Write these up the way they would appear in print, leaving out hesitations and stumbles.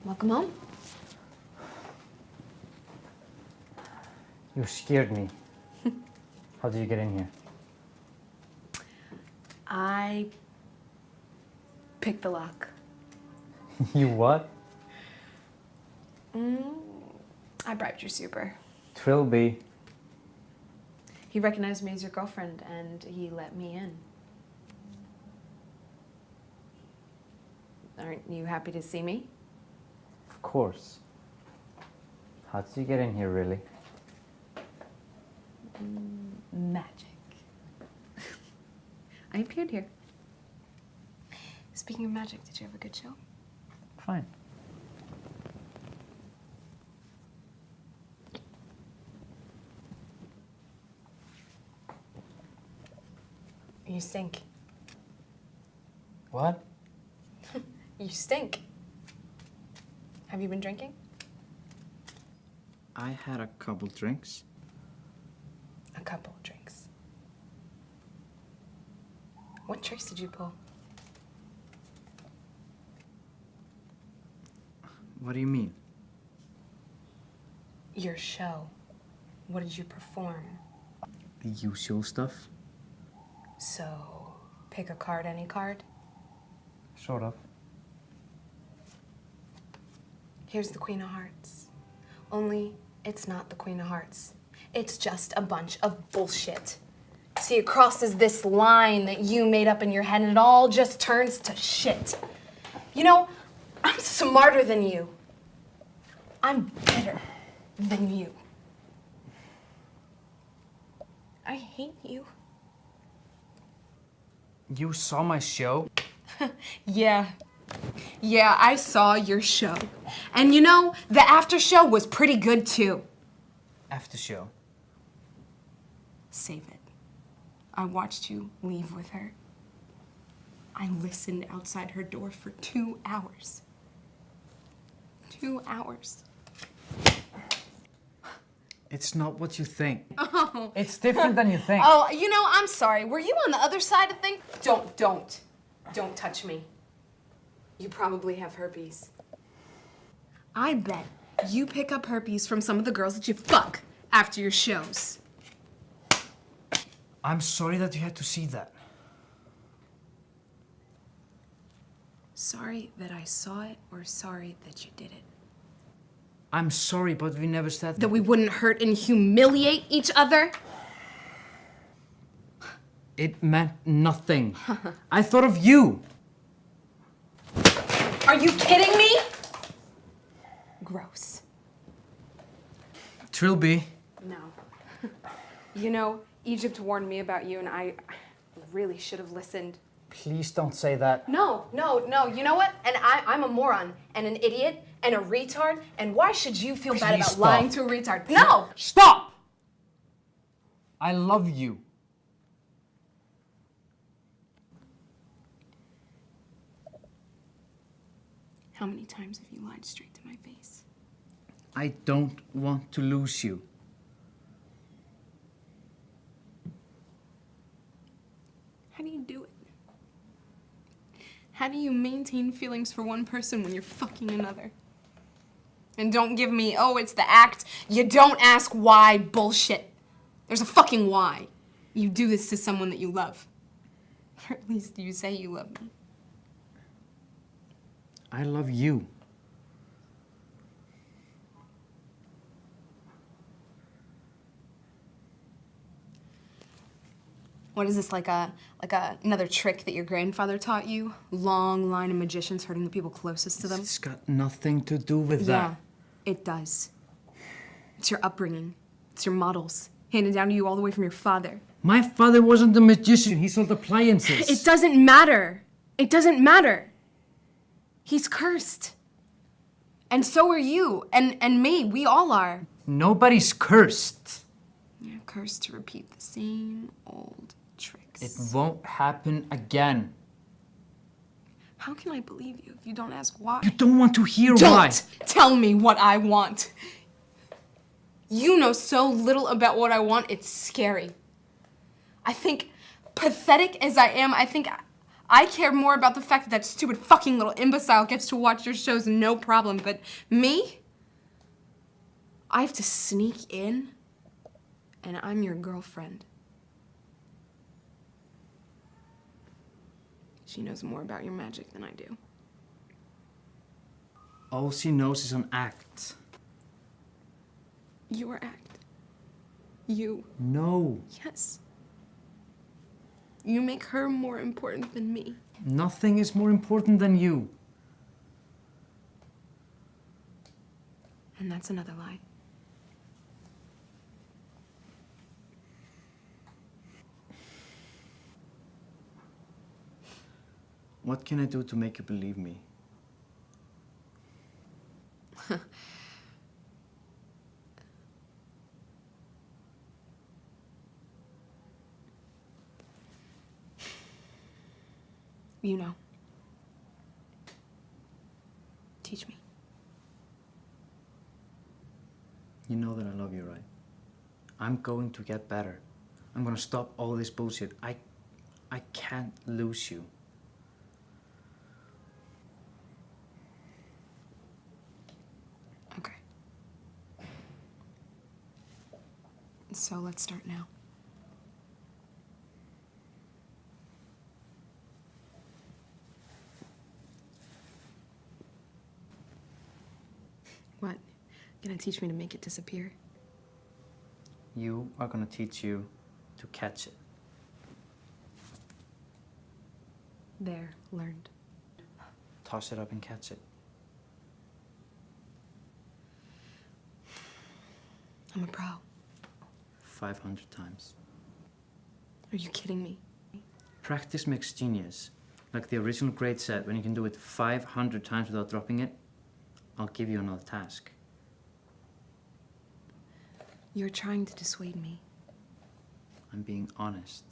Welcome home. You scared me. How did you get in here? I picked the lock. You what? I bribed your super. Trilby. He recognized me as your girlfriend and he let me in. Aren't you happy to see me? Of course. How did you get in here, really? Magic. I appeared here. Speaking of magic, did you have a good show? Fine. You stink. What? You stink. Have you been drinking? I had a couple drinks. A couple of drinks. What tricks did you pull? What do you mean? Your show. What did you perform? The usual stuff. So, pick a card, any card. Sort of. Here's the Queen of Hearts. Only, it's not the Queen of Hearts. It's just a bunch of bullshit. See, it crosses this line that you made up in your head and it all just turns to shit. You know, I'm smarter than you. I'm better than you. I hate you. You saw my show? Yeah, I saw your show. And you know, the after show was pretty good too. After show. Save it. I watched you leave with her. I listened outside her door for 2 hours. 2 hours. It's not what you think. Oh. It's different than you think. Oh, you know, I'm sorry. Were you on the other side of things? Don't touch me. You probably have herpes. I bet you pick up herpes from some of the girls that you fuck after your shows. I'm sorry that you had to see that. Sorry that I saw it, or sorry that you did it? I'm sorry, but we never said That we wouldn't hurt and humiliate each other? It meant nothing. I thought of you. Are you kidding me? Gross. Trilby. No. You know, Egypt warned me about you and I really should have listened. Please don't say that. No. You know what? And I'm a moron and an idiot and a retard. And why should you feel bad Please about stop. lying to a retard? No! Stop! I love you. How many times have you lied straight to my face? I don't want to lose you. How do you do it? How do you maintain feelings for one person when you're fucking another? And don't give me, oh, it's the act. You don't ask why bullshit. There's a fucking why. You do this to someone that you love. Or at least you say you love me. I love you. What is this, like another trick that your grandfather taught you? Long line of magicians hurting the people closest to them? It's got nothing to do with Yeah, that. it does. It's your upbringing. It's your models, handed down to you all the way from your father. My father wasn't a magician. He sold appliances. It doesn't matter. It doesn't matter. He's cursed. And so are you, and me. We all are. Nobody's cursed. You're cursed to repeat the same old tricks. It won't happen again. How can I believe you if you don't ask why? You don't want to hear Don't why. tell me what I want. You know so little about what I want, it's scary. I think, pathetic as I am, I think I care more about the fact that that stupid fucking little imbecile gets to watch your shows no problem, but me? I have to sneak in, and I'm your girlfriend. She knows more about your magic than I do. All she knows is an act. Your act. You. No. Yes. You make her more important than me. Nothing is more important than you. And that's another lie. What can I do to make you believe me? You know. Teach me. You know that I love you, right? I'm going to get better. I'm gonna stop all this bullshit. I can't lose you. Okay. So let's start now. What? Gonna teach me to make it disappear? You are gonna teach you to catch it. There, learned. Toss it up and catch it. I'm a pro. 500 times. Are you kidding me? Practice makes genius. Like the original grade said, when you can do it 500 times without dropping it, I'll give you another task. You're trying to dissuade me. I'm being honest.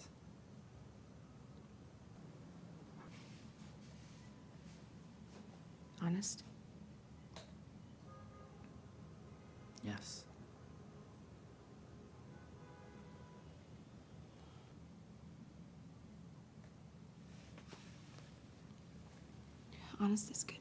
Honest? Yes. Honest is good.